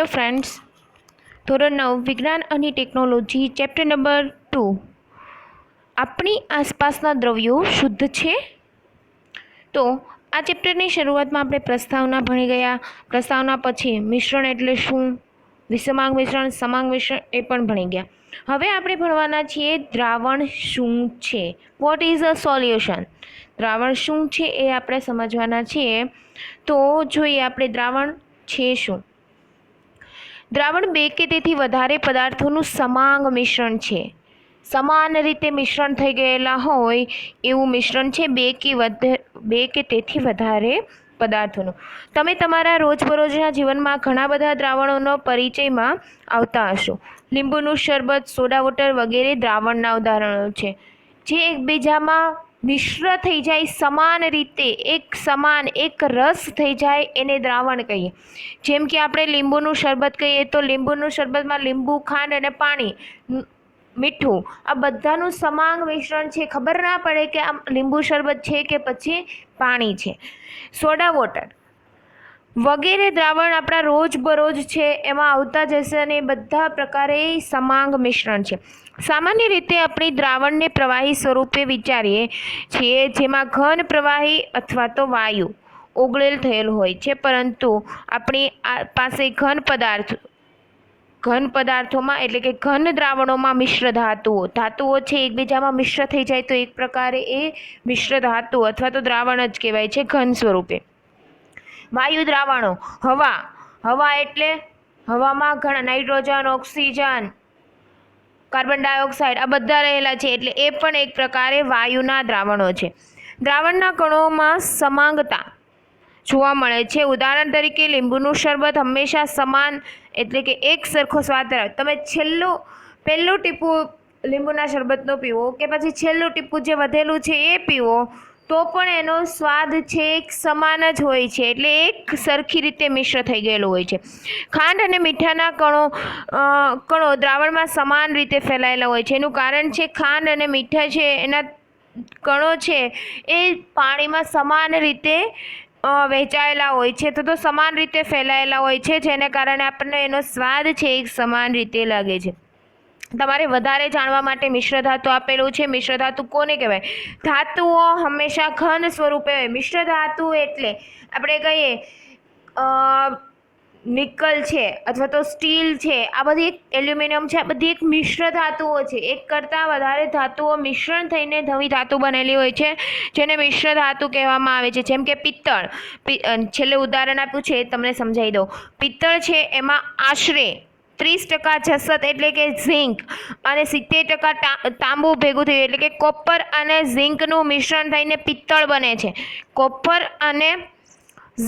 Hello friends, ધોરણ 9 વિજ્ઞાન અને ટેકનોલોજી ચેપ્ટર નંબર 2 આપણી આસપાસના દ્રવ્યો શુદ્ધ છે. તો આ ચેપ્ટરની શરૂઆતમાં આપણે પ્રસ્તાવના ભણી ગયા. પ્રસ્તાવના પછી મિશ્રણ એટલે શું, વિષમાંગ મિશ્રણ, સમાંગ મિશ્રણ એ પણ ભણી ગયા. હવે આપણે ભણવાના છીએ દ્રાવણ શું છે. What is a solution. દ્રાવણ શું છે એ આપણે સમજવાના છીએ. તો જોઈએ આપણે દ્રાવણ છે શું. દ્રાવણ બે કે તેથી વધારે પદાર્થોનું સમાંગ મિશ્રણ છે. સમાન રીતે મિશ્રણ થઈ ગયેલા હોય એવું મિશ્રણ છે બે કે તેથી વધારે પદાર્થોનું. તમે તમારા રોજબરોજના જીવનમાં ઘણા બધા દ્રાવણોનો પરિચયમાં આવતા હશો. લીંબુનું શરબત, સોડા વોટર વગેરે દ્રાવણના ઉદાહરણો છે જે એકબીજામાં મિશ્ર થઈ જાય, સમાન રીતે એક રસ થઈ જાય એને દ્રાવણ કહીએ. જેમ કે આપણે લીંબુનું શરબત કહીએ તો લીંબુનું શરબતમાં લીંબુ, ખાંડ અને પાણી, મીઠું આ બધાનું સમાંગ મિશ્રણ છે. ખબર ના પડે કે આ લીંબુ શરબત છે કે પછી પાણી છે. સોડા વોટર વગેરે દ્રાવણ આપણા રોજબરોજ છે એમાં આવતા જશે અને બધા પ્રકારે સમાંગ મિશ્રણ છે. સામાન્ય રીતે આપણે દ્રાવણને પ્રવાહી સ્વરૂપે વિચારીએ છીએ, જેમાં ઘન પ્રવાહી અથવા તો વાયુ ઓગળેલ થયેલ હોય છે. પરંતુ આપણી પાસે ઘન પદાર્થોમાં એટલે કે ઘન દ્રાવણોમાં મિશ્ર ધાતુઓ છે એકબીજામાં મિશ્ર થઈ જાય તો એક પ્રકારે એ મિશ્ર ધાતુ અથવા તો દ્રાવણ જ કહેવાય છે ઘન સ્વરૂપે. વાયુ દ્રાવણો, હવા એટલે હવામાં ઘણા નાઇટ્રોજન, ઓક્સિજન, કાર્બન ડાયોક્સાઇડ આ બધા રહેલા છે એટલે એ પણ એક પ્રકારે વાયુના દ્રાવણો છે. દ્રાવણના કણોમાં સમાંગતા જોવા મળે છે. ઉદાહરણ તરીકે લીંબુનું શરબત હંમેશા સમાન એટલે કે એક સરખો સ્વાદ ધરાવે. તમે પહેલું ટીપું લીંબુના શરબતનો પીવો કે પછી છેલ્લું ટીપું જે વધેલું છે એ પીવો તો પણ એનો સ્વાદ છે એક સમાન જ હોય છે એટલે એક સરખી રીતે મિશ્ર થઈ ગયેલું હોય છે. ખાંડ અને મીઠાના કણો દ્રાવણમાં સમાન રીતે ફેલાયેલા હોય છે. એનું કારણ છે ખાંડ અને મીઠા છે એના કણો છે એ પાણીમાં સમાન રીતે વહેંચાયેલા હોય છે તો સમાન રીતે ફેલાયેલા હોય છે જેને કારણે આપણને એનો સ્વાદ છે એક સમાન રીતે લાગે છે. તમારે વધારે જાણવા માટે મિશ્ર ધાતુ આપેલું છે. મિશ્ર ધાતુ કોને કહેવાય? ધાતુઓ હંમેશા ઘન સ્વરૂપે હોય. મિશ્ર ધાતુ એટલે આપણે કહીએ નિકલ છે અથવા તો સ્ટીલ છે, આ બધી એલ્યુમિનિયમ છે, આ બધી એક મિશ્ર ધાતુઓ છે. એક કરતાં વધારે ધાતુઓ મિશ્રણ થઈને નવી ધાતુ બનેલી હોય છે જેને મિશ્ર ધાતુ કહેવામાં આવે છે. જેમ કે પિત્તળ, છેલ્લે ઉદાહરણ આપ્યું છે તમને સમજાવી દઉં. પિત્તળ છે એમાં આશરે 30% જસત એટલે કે ઝીંક અને 70% તાંબુ ભેગું થયું એટલે કે કોપર અને ઝીંકનું મિશ્રણ થઈને પિત્તળ બને છે. કોપર અને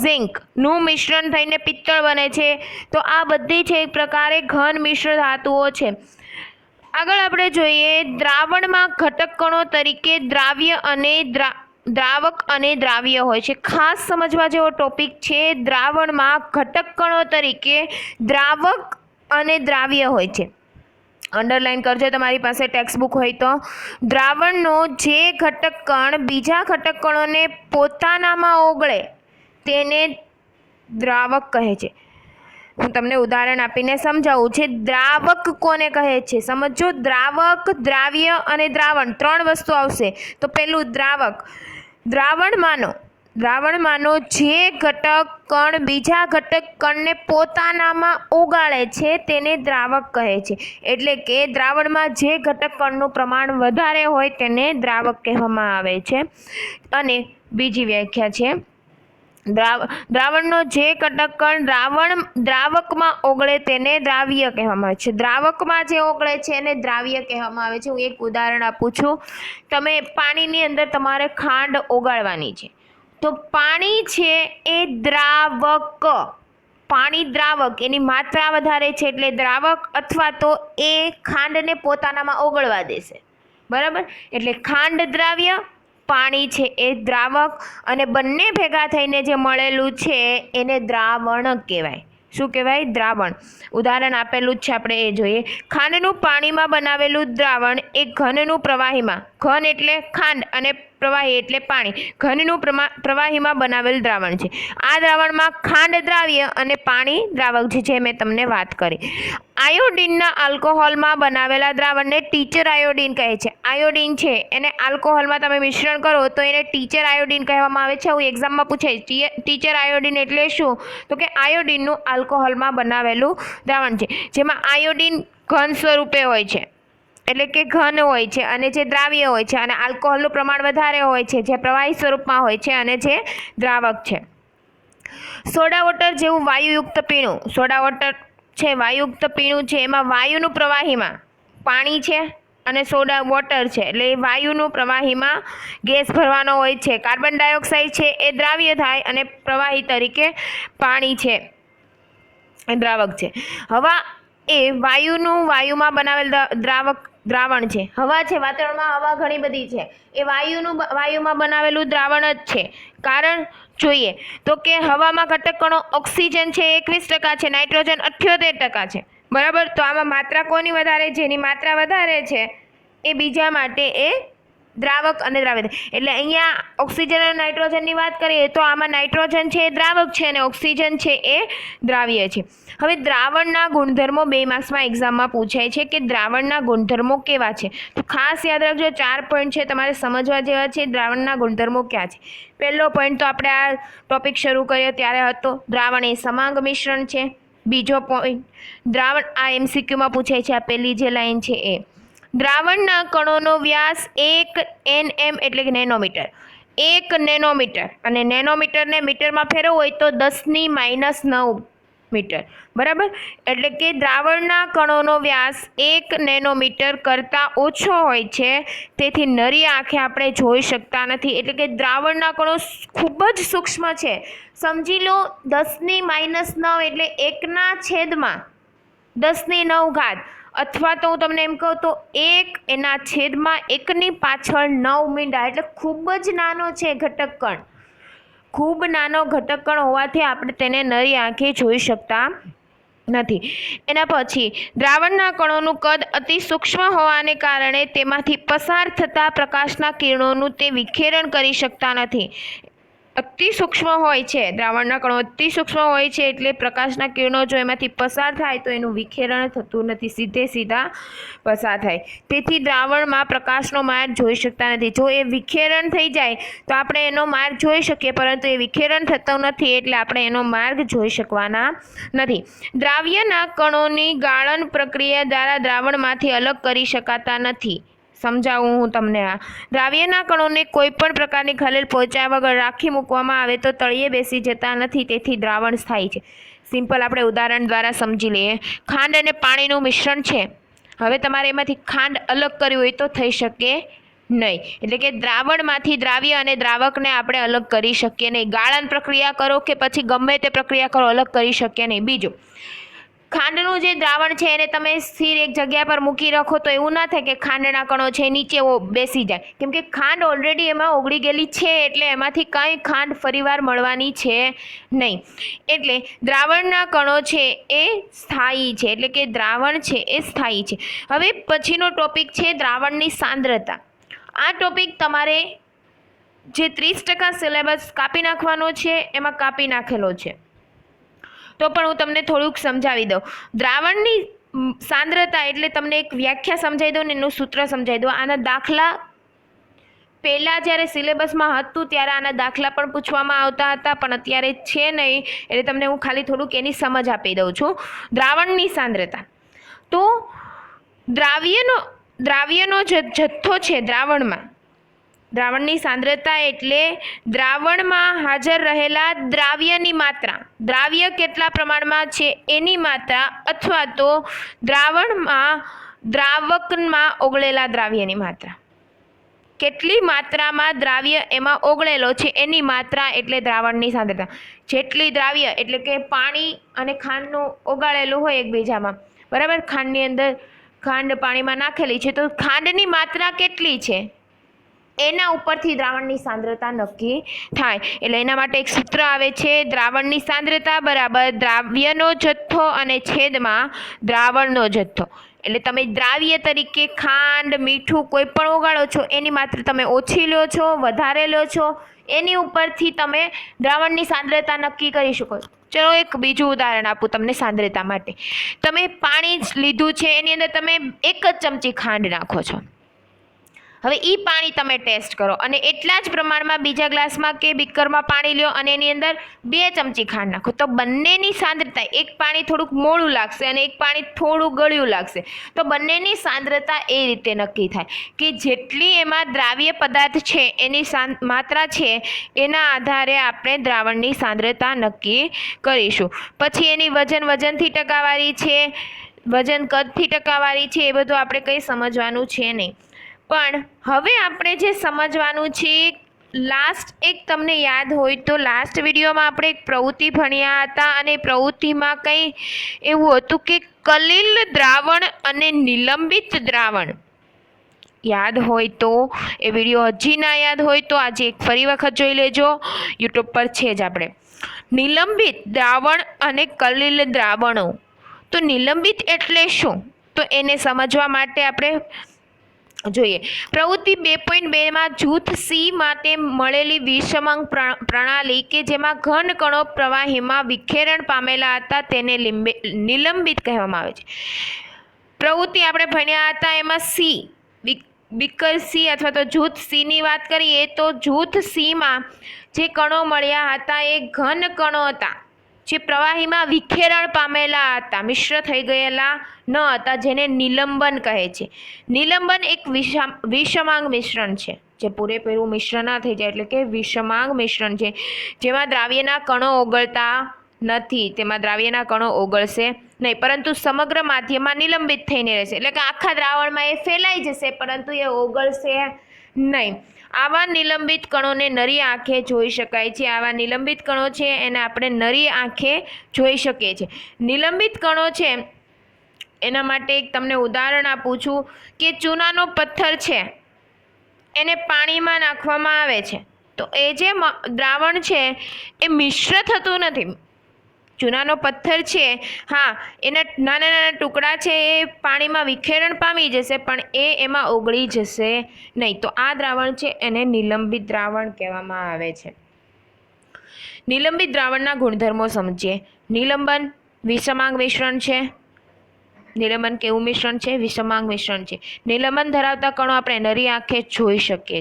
ઝીંકનું મિશ્રણ થઈને પિત્તળ બને છે. તો આ બધી છે એક પ્રકારે ઘન મિશ્ર ધાતુઓ છે. આગળ આપણે જોઈએ દ્રાવણમાં ઘટક કણો તરીકે દ્રાવક અને દ્રાવ્ય હોય છે. ખાસ સમજવા જેવો ટોપિક છે. દ્રાવણમાં ઘટક કણો તરીકે દ્રાવક અને દ્રાવ્ય હોય છે. અંડરલાઇન કરજો તમારી પાસે ટેક્સ્ટ બુક હોય તો. દ્રાવણનો જે ઘટક કણ બીજા ઘટક કણોને પોતાનામાં ઓગળે તેને દ્રાવક કહે છે. હું તમને ઉદાહરણ આપીને સમજાવું છે. દ્રાવક કોને કહે છે સમજો. દ્રાવક, દ્રાવ્ય અને દ્રાવણ 3 વસ્તુ આવશે. તો પહેલું દ્રાવક. દ્રાવણમાંનો જે ઘટક કણ બીજા ઘટક કણને પોતાનામાં ઓગાળે છે તેને દ્રાવક કહે છે. એટલે કે દ્રાવણમાં જે ઘટક કણનું પ્રમાણ વધારે હોય તેને દ્રાવક કહેવામાં આવે છે. અને બીજી વ્યાખ્યા છે દ્રાવણનો જે ઘટક કણ દ્રાવકમાં ઓગળે તેને દ્રાવ્ય કહેવામાં આવે છે. દ્રાવકમાં જે ઓગળે છે એને દ્રાવ્ય કહેવામાં આવે છે. હું એક ઉદાહરણ આપું છું. તમે પાણીની અંદર તમારે ખાંડ ઓગાળવાની છે તો પાણી છે એ દ્રાવક એની માત્રા વધારે છે એટલે દ્રાવક અથવા તો એ ખાંડને પોતાનામાં ઓગળવા દેશે. બરાબર? એટલે ખાંડ દ્રાવ્ય, પાણી છે એ દ્રાવક અને બંને ભેગા થઈને જે મળેલું છે એને દ્રાવણ કહેવાય. શું કહેવાય? દ્રાવણ. ઉદાહરણ આપેલું જ છે આપણે એ જોઈએ. ખાંડનું પાણીમાં બનાવેલું દ્રાવણ એ ઘનનું પ્રવાહીમાં, ઘન એટલે ખાંડ અને પ્રવાહી એટલે પાણી ઘનનું પ્રવાહીમાં બનાવેલ દ્રાવણ છે. આ દ્રાવણમાં ખાંડ દ્રાવ્ય અને પાણી દ્રાવક છે, જે મેં તમને વાત કરી. આયોડીનના આલ્કોહોલમાં બનાવેલા દ્રાવણને ટીચર આયોડીન કહે છે. આયોડીન છે એને આલ્કોહોલમાં તમે મિશ્રણ કરો તો એને ટીચર આયોડીન કહેવામાં આવે છે. આવું એક્ઝામમાં પૂછાય. ટીચર આયોડીન એટલે શું? તો કે આયોડીનનું આલ્કોહોલમાં બનાવેલું દ્રાવણ છે, જેમાં આયોડીન ઘન સ્વરૂપે હોય છે, એટલે કે ઘન હોય છે, અને જે દ્રાવ્ય હોય છે, અને આલ્કોહોલનું પ્રમાણ વધારે હોય છે, જે પ્રવાહી સ્વરૂપમાં હોય છે, અને જે દ્રાવક છે. સોડા વોટર જેવું વાયુયુક્ત પીણું. સોડા વોટર છે વાયુયુક્ત પીણું છે, એમાં વાયુનું પ્રવાહીમાં પાણી છે અને સોડા વોટર છે, એટલે એ વાયુનું પ્રવાહીમાં ગેસ ભરવાનો હોય છે. કાર્બન ડાયોક્સાઇડ છે એ દ્રાવ્ય થાય અને પ્રવાહી તરીકે પાણી છે એ દ્રાવક છે. હવા એ વાયુમાં બનાવેલ દ્રાવણ છે. હવા છે, વાતાવરણમાં હવા ઘણી બધી છે, એ વાયુમાં બનાવેલું દ્રાવણ જ છે. કારણ જોઈએ તો કે હવામાં ઘટક કણો ઓક્સિજન છે 21% છે, નાઇટ્રોજન 78% છે. બરાબર. તો આમાં માત્રા કોની વધારે? જેની માત્રા વધારે છે એ બીજા માટે એ દ્રાવક અને દ્રાવ્ય. એટલે અહીંયા ઓક્સિજન અને નાઇટ્રોજનની વાત કરીએ તો આમાં નાઇટ્રોજન છે એ દ્રાવક છે અને ઓક્સિજન છે એ દ્રાવ્ય છે. હવે દ્રાવણના ગુણધર્મો 2 માર્ક્સમાં એક્ઝામમાં પૂછાય છે કે દ્રાવણના ગુણધર્મો કેવા છે. તો ખાસ યાદ રાખજો, 4 પોઈન્ટ છે તમારે સમજવા જેવા છે. દ્રાવણના ગુણધર્મો ક્યાં છે? પહેલો પોઈન્ટ તો આપણે આ ટોપિક શરૂ કર્યો ત્યારે હતો, દ્રાવણ એ સમાંગ મિશ્રણ છે. બીજો પોઈન્ટ, દ્રાવણ આ MCQમાં પૂછાય છે, આ પહેલી જે લાઈન છે એ. દ્રાવણના કણોનો વ્યાસ 1 nm એટલે કે નેનોમીટર. 1 નેનોમીટર, અને નેનોમીટરને મીટરમાં ફેરવવું હોય તો 10⁻⁹ મીટર. બરાબર. એટલે કે દ્રાવણના કણોનો વ્યાસ 1 નેનોમીટર કરતાં ઓછો હોય છે, તેથી નરી આંખે આપણે જોઈ શકતા નથી. એટલે કે દ્રાવણના કણો ખૂબ જ સૂક્ષ્મ છે. સમજી લો 10⁻⁹ એટલે 1/10⁹, અથવા તો હું તમને એમ કહું તો 1/1/9 મીંડા, એટલે ખૂબ જ નાનો છે ઘટક કણ. ખૂબ નાનો ઘટક કણ હોવાથી આપણે તેને નરી આંખે જોઈ શકતા નથી. એના પછી દ્રાવણના કણોનું કદ અતિ સૂક્ષ્મ હોવાને કારણે તેમાંથી પસાર થતા પ્રકાશના કિરણોનું તે વિખેરણ કરી શકતા નથી. અતિ સૂક્ષ્મ હોય છે, દ્રાવણના કણો અતિ સૂક્ષ્મ હોય છે, એટલે પ્રકાશના કિરણો જો એમાંથી પસાર થાય તો એનું વિખેરણ થતું નથી, સીધા પસાર થાય. તેથી દ્રાવણમાં પ્રકાશનો માર્ગ જોઈ શકતા નથી. જો એ વિખેરણ થઈ જાય તો આપણે એનો માર્ગ જોઈ શકીએ, પરંતુ એ વિખેરણ થતો નથી, એટલે આપણે એનો માર્ગ જોઈ શકવાના નથી. દ્રાવ્યના કણોની ગાળણ પ્રક્રિયા દ્વારા દ્રાવણમાંથી અલગ કરી શકાતા નથી. સમજાવું હું તમને. આ દ્રાવ્યના કણોને કોઈ પણ પ્રકારની ખલેલ પહોંચ્યા વગર રાખી મૂકવામાં આવે તો તળિયે બેસી જતા નથી, તેથી દ્રાવણ સ્થાયી છે. સિમ્પલ આપણે ઉદાહરણ દ્વારા સમજી લઈએ. ખાંડ અને પાણીનું મિશ્રણ છે. હવે તમારે એમાંથી ખાંડ અલગ કરવી હોય તો થઈ શકે નહીં. એટલે કે દ્રાવણમાંથી દ્રાવ્ય અને દ્રાવકને આપણે અલગ કરી શકીએ નહીં. ગાળણ પ્રક્રિયા કરો કે પછી ગમે તે પ્રક્રિયા કરો, અલગ કરી શકીએ નહીં. બીજું, ખાંડનું જે દ્રાવણ છે એને તમે સ્થિર એક જગ્યા પર મૂકી રાખો તો એવું ના થાય કે ખાંડના કણો છે નીચે બેસી જાય, કેમ કે ખાંડ ઓલરેડી એમાં ઓગળી ગયેલી છે, એટલે એમાંથી કાંઈ ખાંડ ફરીવાર મળવાની છે નહીં. એટલે દ્રાવણના કણો છે એ સ્થાયી છે, એટલે કે દ્રાવણ છે એ સ્થાયી છે. હવે પછીનો ટોપિક છે દ્રાવણની સાંદ્રતા. આ ટોપિક તમારે જે 30% સિલેબસ કાપી નાખવાનો છે એમાં કાપી નાખેલો છે, તો પણ હું તમને થોડુંક સમજાવી દઉં. દ્રાવણની સાંદ્રતા એટલે તમને એક વ્યાખ્યા સમજાવી દઉં ને એનું સૂત્ર સમજાવી દઉં. આના દાખલા પહેલાં જ્યારે સિલેબસમાં હતું ત્યારે આના દાખલા પણ પૂછવામાં આવતા હતા, પણ અત્યારે છે નહીં, એટલે તમને હું ખાલી થોડુંક એની સમજ આપી દઉં છું. દ્રાવણની સાંદ્રતા તો દ્રાવ્યનો જથ્થો છે દ્રાવણની સાંદ્રતા એટલે દ્રાવણમાં હાજર રહેલા દ્રાવ્યની માત્રા, દ્રાવ્ય કેટલા પ્રમાણમાં છે એની માત્રા, અથવા તો દ્રાવકમાં ઓગળેલા દ્રાવ્યની માત્રા. કેટલી માત્રામાં દ્રાવ્ય એમાં ઓગળેલો છે એની માત્રા એટલે દ્રાવણની સાંદ્રતા. જેટલી દ્રાવ્ય એટલે કે પાણી અને ખાંડનું ઓગાળેલું હોય એકબીજામાં, બરાબર, ખાંડની અંદર ખાંડ પાણીમાં નાખેલી છે, તો ખાંડની માત્રા કેટલી છે એના ઉપરથી દ્રાવણની સાંદ્રતા નક્કી થાય. એટલે એના માટે એક સૂત્ર આવે છે, દ્રાવણની સાંદ્રતા બરાબર દ્રાવ્યનો જથ્થો અને છેદમાં દ્રાવણનો જથ્થો. એટલે તમે દ્રાવ્ય તરીકે ખાંડ મીઠું કોઈ પણ ઓગાળો છો એની માત્રા તમે ઓછી લો છો, વધારે લો છો, એની ઉપરથી તમે દ્રાવણની સાંદ્રતા નક્કી કરી શકો છો. ચલો એક બીજું ઉદાહરણ આપું તમને સાંદ્રતા માટે. તમે પાણી જ લીધું છે, એની અંદર તમે 1 જ ચમચી ખાંડ નાખો છો. હવે એ પાણી તમે ટેસ્ટ કરો અને એટલા જ પ્રમાણમાં બીજા ગ્લાસમાં કે બીકરમાં પાણી લ્યો અને એની અંદર 2 ચમચી ખાંડ નાખો. તો બંનેની સાંદ્રતા, એક પાણી થોડુંક મોળું લાગશે અને એક પાણી થોડું ગળ્યું લાગશે. તો બંનેની સાંદ્રતા એ રીતે નક્કી થાય કે જેટલી એમાં દ્રાવ્ય પદાર્થ છે એની માત્રા છે એના આધારે આપણે દ્રાવણની સાંદ્રતા નક્કી કરીશું. પછી એની વજનથી ટકાવારી છે, વજન કદથી ટકાવારી છે, એ બધું આપણે કંઈ સમજવાનું છે નહીં. પણ હવે આપણે જે સમજવાનું છે, લાસ્ટ એક તમને યાદ હોય તો લાસ્ટ વિડીયોમાં આપણે એક પ્રવૃત્તિ ભણ્યા હતા અને પ્રવૃત્તિમાં કંઈ એવું હતું કે કલિલ દ્રાવણ અને નિલંબિત દ્રાવણ. યાદ હોય તો એ વિડીયો હજી ના યાદ હોય તો આજે એક ફરી વખત જોઈ લેજો, યુટ્યુબ પર છે જ. આપણે નિલંબિત દ્રાવણ અને કલિલ દ્રાવણો. તો નિલંબિત એટલે શું, તો એને સમજવા માટે આપણે જોઈએ. પ્રવૃત્તિ 2.2માં જૂથ સી માટે મળેલી વિષમાંગ પ્રણાલી કે જેમાં ઘન કણો પ્રવાહીમાં વિખેરણ પામેલા હતા તેને નિલંબિત કહેવામાં આવે છે. પ્રવૃત્તિ આપણે ભણ્યા હતા એમાં સી, બીકર સી અથવા તો જૂથ સીની વાત કરીએ તો જૂથ સીમાં જે કણો મળ્યા હતા એ ઘન કણો હતા જે પ્રવાહીમાં વિખેરણ પામેલા હતા, મિશ્ર થઈ ગયેલા ન હતા, જેને નિલંબન કહે છે. નિલંબન એક વિષમાંગ મિશ્રણ છે જે પૂરેપૂરું મિશ્ર ના થઈ જાય, એટલે કે વિષમાંગ મિશ્રણ છે જેમાં દ્રાવ્યના કણો ઓગળતા નથી. તેમાં દ્રાવ્યના કણો ઓગળશે નહીં, પરંતુ સમગ્ર માધ્યમમાં નિલંબિત થઈને રહેશે. એટલે કે આખા દ્રાવણમાં એ ફેલાઈ જશે પરંતુ એ ઓગળશે નહીં. આવા નિલંબિત કણોને નરી આંખે જોઈ શકાય છે. આવા નિલંબિત કણો છે એને આપણે નરી આંખે જોઈ શકીએ છીએ. નિલંબિત કણો છે એના માટે એક તમને ઉદાહરણ આપું છું કે ચૂનાનો પથ્થર છે એને પાણીમાં નાખવામાં આવે છે તો એ જે દ્રાવણ છે એ મિશ્ર થતું નથી. ચૂનાનો પથ્થર છે, હા, એના નાના નાના ટુકડા છે એ પાણીમાં વિખેરણ પામી જશે પણ એમાં ઓગળી જશે નહીં. તો આ દ્રાવણ છે એને નિલંબિત દ્રાવણ કહેવામાં આવે છે. નિલંબિત દ્રાવણના ગુણધર્મો સમજીએ. નિલંબન વિષમાંગ મિશ્રણ છે. નિલંબન કેવું મિશ્રણ છે? વિષમાંગ મિશ્રણ છે. નિલંબન ધરાવતા કણો આપણે નરી આંખે જોઈ શકીએ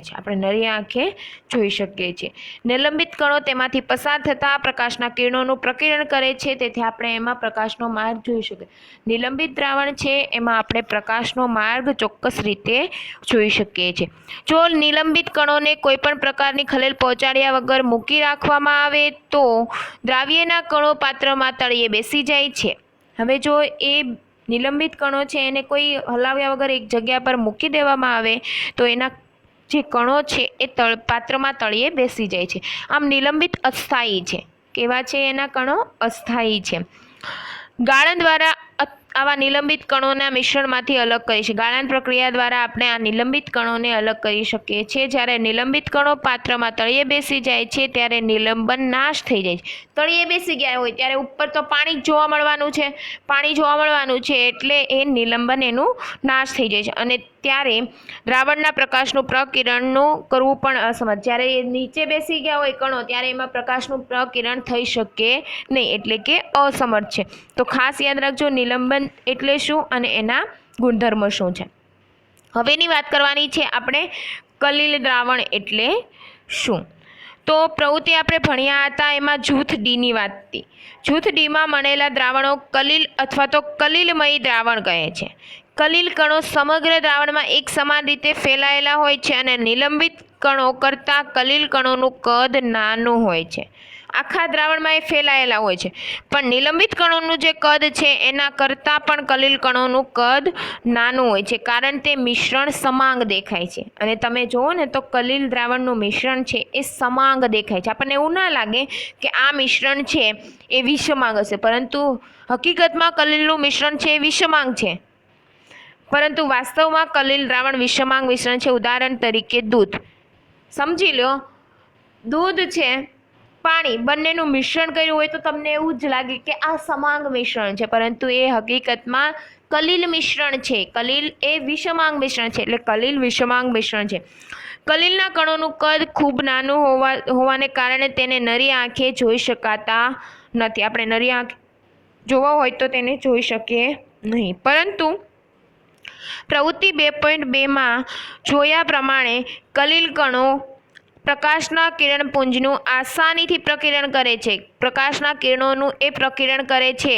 છીએ. નિલંબિત કણો તેમાંથી પસાર થતા પ્રકાશના કિરણોનું પ્રકીર્ણ કરે છે, તેથી આપણે એમાં પ્રકાશનો માર્ગ જોઈ શકીએ. નિલંબિત દ્રાવણ છે એમાં આપણે પ્રકાશનો માર્ગ ચોક્કસ રીતે જોઈ શકીએ છીએ. જો નિલંબિત કણોને કોઈ પણ પ્રકારની ખલેલ પહોંચાડ્યા વગર મૂકી રાખવામાં આવે તો દ્રાવ્યના કણો પાત્રમાં તળિયે બેસી જાય છે. હવે જો એ નિલંબિત કણો છે એને કોઈ હલાવ્યા વગર એક જગ્યા પર મૂકી દેવામાં આવે તો એના જે કણો છે એ પાત્રમાં તળિયે બેસી જાય છે. આમ નિલંબિત અસ્થાયી છે. કેવા છે એના કણો? અસ્થાયી છે. ગાળણ દ્વારા આવા નિલંબિત કણોના મિશ્રણમાંથી અલગ કરી છે. ગાળણ પ્રક્રિયા દ્વારા આપણે આ નિલંબિત કણોને અલગ કરી શકીએ છીએ. જ્યારે નિલંબિત કણો પાત્રમાં તળિયે બેસી જાય છે ત્યારે નિલંબન નાશ થઈ જાય છે. તળિયે બેસી ગયા હોય ત્યારે ઉપર તો પાણી જ જોવા મળવાનું છે એટલે એ નિલંબન એનું નાશ થઈ જાય છે અને ત્યારે દ્રાવણના પ્રકાશનું પ્રકિરણનું કરવું પણ અસમર્થ. જ્યારે એ નીચે બેસી ગયા હોય કણો ત્યારે એમાં પ્રકાશનું પ્રકિરણ થઈ શકે નહીં, એટલે કે અસમર્થ છે. તો ખાસ યાદ રાખજો નિલંબન એટલે શું અને એના ગુણધર્મો શું છે. હવેની વાત કરવાની છે આપણે કલિલ દ્રાવણ એટલે શું. તો પ્રવૃત્તિ આપણે ભણ્યા હતા એમાં જૂથ ડીની વાત હતી. જૂથ ડીમાં મળેલા દ્રાવણો કલિલ અથવા તો કલિલમય દ્રાવણ કહે છે. કલિલ કણો સમગ્ર દ્રાવણમાં એક સમાન રીતે ફેલાયેલા હોય છે અને નિલંબિત કણો કરતાં કલિલ કણોનું કદ નાનું હોય છે. આખા દ્રાવણમાં એ ફેલાયેલા હોય છે પણ નિલંબિત કણોનું જે કદ છે એના કરતાં પણ કલિલ કણોનું કદ નાનું હોય છે, કારણ તે મિશ્રણ સમાંગ દેખાય છે. અને તમે જુઓ ને તો કલિલ દ્રાવણનું મિશ્રણ છે એ સમાંગ દેખાય છે. આપણને એવું ના લાગે કે આ મિશ્રણ છે એ વિષમાંગ હશે, પરંતુ હકીકતમાં કલિલનું મિશ્રણ છે એ વિષમાંગ છે, પરંતુ વાસ્તવમાં કલિલ દ્રાવણ વિષમાંગ મિશ્રણ છે. ઉદાહરણ તરીકે દૂધ સમજી લો. દૂધ છે પાણી બંનેનું મિશ્રણ કર્યું હોય તો તમને એવું જ લાગે કે આ સમાંગ મિશ્રણ છે, પરંતુ એ હકીકતમાં કલીલ મિશ્રણ છે. કલીલ એ વિષમાંગ મિશ્રણ છે, એટલે કલીલ વિષમાંગ મિશ્રણ છે. કલીલના કણોનું કદ ખૂબ નાનું હોવાને કારણે તેને નરી આંખે જોઈ શકાતા નથી. આપણે નરી આંખે જોવા હોય તો તેને જોઈ શકીએ નહીં, પરંતુ પ્રવૃત્તિ 2.2માં જોયા પ્રમાણે કલીલ કણો પ્રકાશના કિરણપુંજનું આસાનીથી પ્રકિરણ કરે છે. પ્રકાશના કિરણોનું એ પ્રકિરણ કરે છે.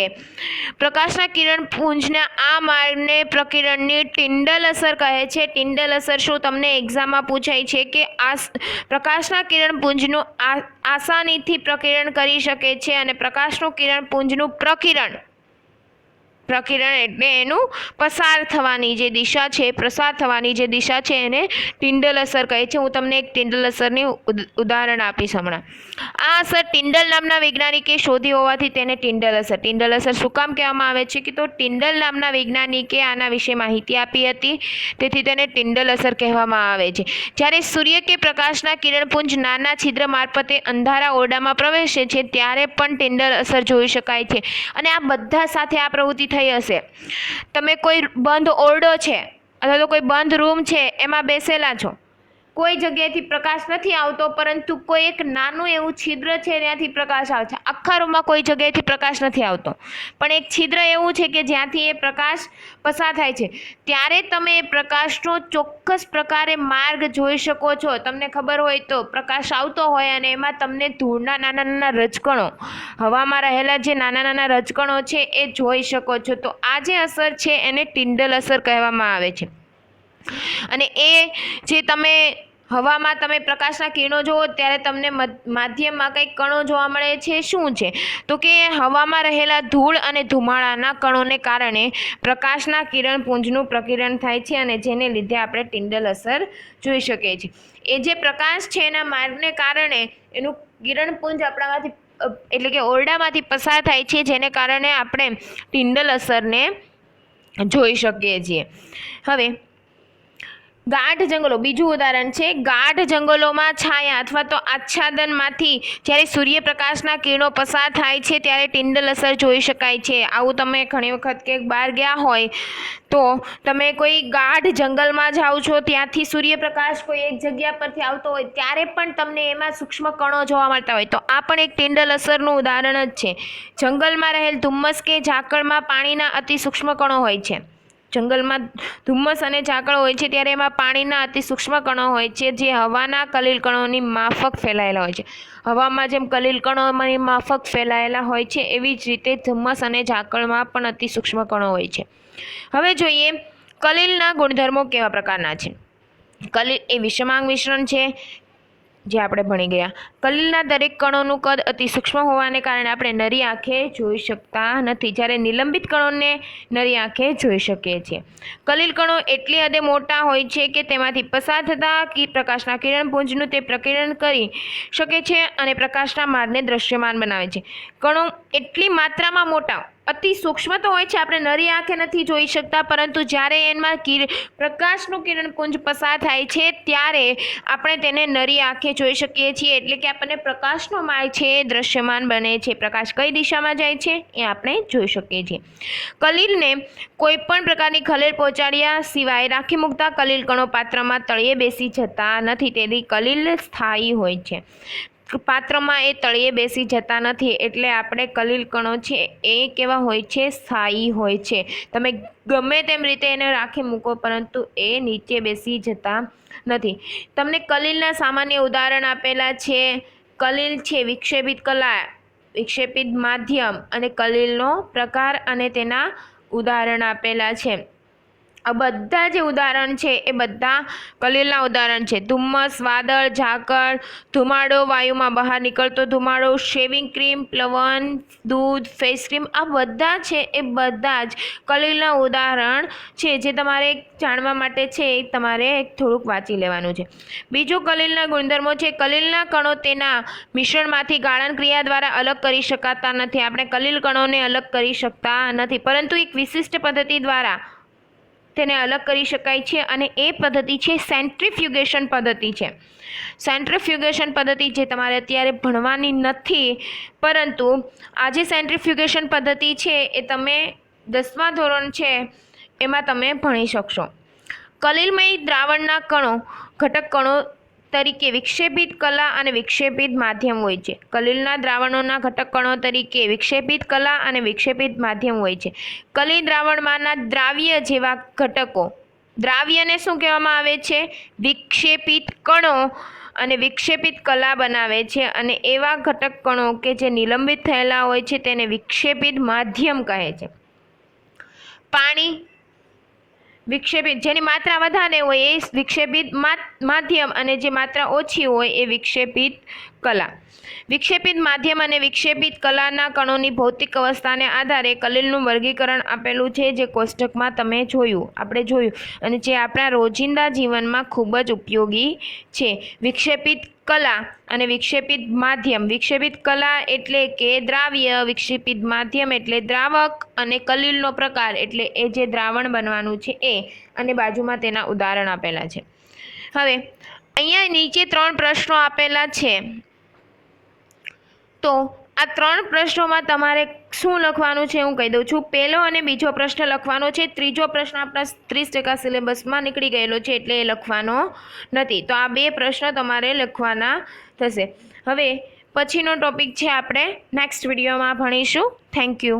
પ્રકાશના કિરણપુંજના આ માર્ગને પ્રકિરણની ટિન્ડલ અસર કહે છે. ટિન્ડલ અસર શું તમને એક્ઝામમાં પૂછાય છે કે પ્રકાશના કિરણપુંજનું આસાનીથી પ્રકિરણ કરી શકે છે, અને પ્રકાશનું કિરણપુંજનું પ્રકિરણ એટલે એનું પસાર થવાની જે દિશા છે, પ્રસાર થવાની જે દિશા છે એને ટિન્ડલ અસર કહે છે. હું તમને એક ટિન્ડલ અસરની ઉદાહરણ આપીશ હમણાં. આ અસર ટિન્ડલ નામના વૈજ્ઞાનિકે શોધી હોવાથી તેને ટિન્ડલ અસર શું કામ કહેવામાં આવે છે કે તો ટિન્ડલ નામના વૈજ્ઞાનિકે આના વિશે માહિતી આપી હતી, તેથી તેને ટિન્ડલ અસર કહેવામાં આવે છે. જ્યારે સૂર્ય કે પ્રકાશના કિરણપુંજ નાના છિદ્ર મારફતે અંધારા ઓરડામાં પ્રવેશે છે ત્યારે પણ ટિન્ડલ અસર જોઈ શકાય છે. અને આ બધા સાથે આ પ્રવૃત્તિ થઈ હશે. તમે કોઈ બંધ ઓરડો છે અથવા તો કોઈ બંધ રૂમ છે, એમાં બેસેલા છો, કોઈ જગ્યાએથી પ્રકાશ નથી આવતો, પરંતુ કોઈ એક નાનું એવું છિદ્ર છે ત્યાંથી પ્રકાશ આવે છે. આખા રૂમમાં કોઈ જગ્યાએથી પ્રકાશ નથી આવતો, પણ એક છિદ્ર એવું છે કે જ્યાંથી એ પ્રકાશ પસાર થાય છે, ત્યારે તમે એ પ્રકાશનો ચોક્કસ પ્રકારે માર્ગ જોઈ શકો છો. તમને ખબર હોય તો પ્રકાશ આવતો હોય અને એમાં તમને ધૂળના નાના નાના રજકણો, હવામાં રહેલા જે નાના નાના રજકણો છે એ જોઈ શકો છો. તો આ જે અસર છે એને ટિન્ડલ અસર કહેવામાં આવે છે. અને એ જે તમે હવામાં તમે પ્રકાશના કિરણો જુઓ ત્યારે તમને માધ્યમમાં કંઈક કણો જોવા મળે છે. શું છે તો કે હવામાં રહેલા ધૂળ અને ધુમાડાના કણોને કારણે પ્રકાશના કિરણપુંજનું પ્રકિરણ થાય છે, અને જેને લીધે આપણે ટિન્ડલ અસર જોઈ શકીએ છીએ. એ જે પ્રકાશ છે એના માર્ગને કારણે એનું કિરણપુંજ આપણામાંથી એટલે કે ઓરડામાંથી પસાર થાય છે, જેને કારણે આપણે ટિન્ડલ અસરને જોઈ શકીએ છીએ. હવે ગાઢ જંગલો બીજું ઉદાહરણ છે. ગાઢ જંગલોમાં છાયા અથવા તો આચ્છાદનમાંથી જ્યારે સૂર્યપ્રકાશના કિરણો પસાર થાય છે ત્યારે ટિન્ડલ અસર જોઈ શકાય છે. આવું તમે ઘણી વખત કે બહાર ગયા હોય તો તમે કોઈ ગાઢ જંગલમાં જાઓ છો, ત્યાંથી સૂર્યપ્રકાશ કોઈ એક જગ્યા પરથી આવતો હોય ત્યારે પણ તમને એમાં સૂક્ષ્મ કણો જોવા મળતા હોય, તો આ પણ એક ટિન્ડલ અસરનું ઉદાહરણ જ છે. જંગલમાં રહેલ ધુમ્મસ કે ઝાકળમાં પાણીના અતિ સૂક્ષ્મ કણો હોય છે. જંગલમાં ધુમ્મસ અને ઝાકળ હોય છે ત્યારે એમાં પાણીના અતિ સૂક્ષ્મ કણો હોય છે, જે હવાના કલીલ કણોની માફક ફેલાયેલા હોય છે. હવામાં જેમ કલીલ કણોની માફક ફેલાયેલા હોય છે, એવી જ રીતે ધુમ્મસ અને ઝાકળમાં પણ અતિ સૂક્ષ્મ કણો હોય છે. હવે જોઈએ કલીલના ગુણધર્મો કેવા પ્રકારના છે. કલીલ એ વિષમાંગ મિશ્રણ છે, જે આપણે ભણી ગયા. કલીલના દરેક કણોનું કદ અતિ સૂક્ષ્મ હોવાને કારણે આપણે નરી આંખે જોઈ શકતા નથી, જ્યારે નિલંબિત કણોને નરી આંખે જોઈ શકીએ છીએ. કલીલ કણો એટલી હદે મોટા હોય છે કે તેમાંથી પસાર થતા પ્રકાશના કિરણપુંજનું તે પ્રકિરણ કરી શકે છે અને પ્રકાશના માર્ગને દૃશ્યમાન બનાવે છે. કણો એટલી માત્રામાં મોટા અતિ સૂક્ષ્મ તો હોય છે, આપણે નરી આંખે નથી જોઈ શકતા, પરંતુ જ્યારે એમાં પ્રકાશનું કિરણપુંજ પસાર થાય છે ત્યારે આપણે તેને નરી આંખે જોઈ શકીએ છીએ. એટલે કે આપણને પ્રકાશનો માર્ગ છે એ દૃશ્યમાન બને છે. પ્રકાશ કઈ દિશામાં જાય છે એ આપણે જોઈ શકીએ છીએ. કલીલને કોઈ પણ પ્રકારની ખલેલ પહોંચાડ્યા સિવાય રાખી મૂકતા કલીલ કણો પાત્રમાં તળિયે બેસી જતા નથી. તેથી કલીલ સ્થાયી હોય છે. પાત્રમાં એ તળિયે બેસી જતા નથી, એટલે આપણે કલીલ કણો છે એ કેવા હોય છે, સ્થાયી હોય છે. તમે ગમે તેમ રીતે એને રાખી મૂકો પરંતુ એ નીચે બેસી જતા નથી. તમને કલીલના સામાન્ય ઉદાહરણ આપેલા છે. કલીલ છે વિક્ષેપિત કલા, વિક્ષેપિત માધ્યમ અને કલીલનો પ્રકાર અને તેના ઉદાહરણ આપેલા છે. આ બધા જે ઉદાહરણ છે એ બધા કલીલના ઉદાહરણ છે. ધુમ્મસ, વાદળ, ઝાકળ, ધુમાડો, વાયુમાં બહાર નીકળતો ધુમાડો, શેવિંગ ક્રીમ, પ્લવન, દૂધ, ફેસ ક્રીમ, આ બધા છે એ બધા જ કલીલના ઉદાહરણ છે, જે તમારે જાણવા માટે છે એ તમારે થોડુંક વાંચી લેવાનું છે. બીજો કલીલના ગુણધર્મો છે. કલીલના કણો તેના મિશ્રણમાંથી ગાળણ ક્રિયા દ્વારા અલગ કરી શકાતા નથી. આપણે કલીલ કણોને અલગ કરી શકતા નથી, પરંતુ એક વિશિષ્ટ પદ્ધતિ દ્વારા તેને અલગ કરી શકાય છે અને એ પદ્ધતિ છે સેન્ટ્રીફ્યુગેશન પદ્ધતિ છે. સેન્ટ્રીફ્યુગેશન પદ્ધતિ જે તમારે અત્યારે ભણવાની નથી, પરંતુ આ જે સેન્ટ્રીફ્યુગેશન પદ્ધતિ છે એ તમે 10મા ધોરણ છે એમાં તમે ભણી શકશો. કલિલમય દ્રાવણના કણો ઘટક કણો તરીકે વિક્ષેપિત કલા અને વિક્ષેપિત માધ્યમ હોય છે. કલિલના દ્રાવણોના ઘટક કણો તરીકે વિક્ષેપિત કલા અને વિક્ષેપિત માધ્યમ હોય છે. કલિલ દ્રાવણમાંના દ્રાવ્ય જેવા ઘટકો, દ્રાવ્યને શું કહેવામાં આવે છે? વિક્ષેપિત કણો અને વિક્ષેપિત કલા બનાવે છે અને એવા ઘટક કણો કે જે નિલંબિત થયેલા હોય છે તેને વિક્ષેપિત માધ્યમ કહે છે. પાણી વિક્ષેપિત, જેની માત્રા વધારે હોય એ વિક્ષેપિત માધ્યમ અને જે માત્રા ઓછી હોય એ વિક્ષેપિત કલા. વિક્ષેપિત માધ્યમ અને વિક્ષેપિત કલાના કણોની ભૌતિક અવસ્થાને આધારે કલિલનું વર્ગીકરણ આપેલું છે, જે કોષ્ટકમાં તમે આપણે જોયું અને જે આપણા રોજિંદા જીવનમાં ખૂબ જ ઉપયોગી છે. વિક્ષેપિત કલા અને વિક્ષેપિત માધ્યમ. વિક્ષેપિત કલા એટલે કે દ્રાવ્ય, વિક્ષેપિત માધ્યમ એટલે દ્રાવક અને કલિલનો પ્રકાર એટલે એ જે દ્રાવણ બનવાનું છે એ, અને બાજુમાં તેના ઉદાહરણ આપેલા છે. હવે અહીંયા નીચે 3 પ્રશ્નો આપેલા છે, તો આ 3 પ્રશ્નોમાં તમારે શું લખવાનું છે હું કહી દઉં છું. પહેલો અને બીજો પ્રશ્ન લખવાનો છે. ત્રીજો પ્રશ્ન આપણા 30% સિલેબસમાં નીકળી ગયેલો છે એટલે એ લખવાનો નથી. તો આ 2 પ્રશ્ન તમારે લખવાના થશે. હવે પછીનો ટોપિક છે આપણે નેક્સ્ટ વિડીયોમાં ભણીશું. Thank you.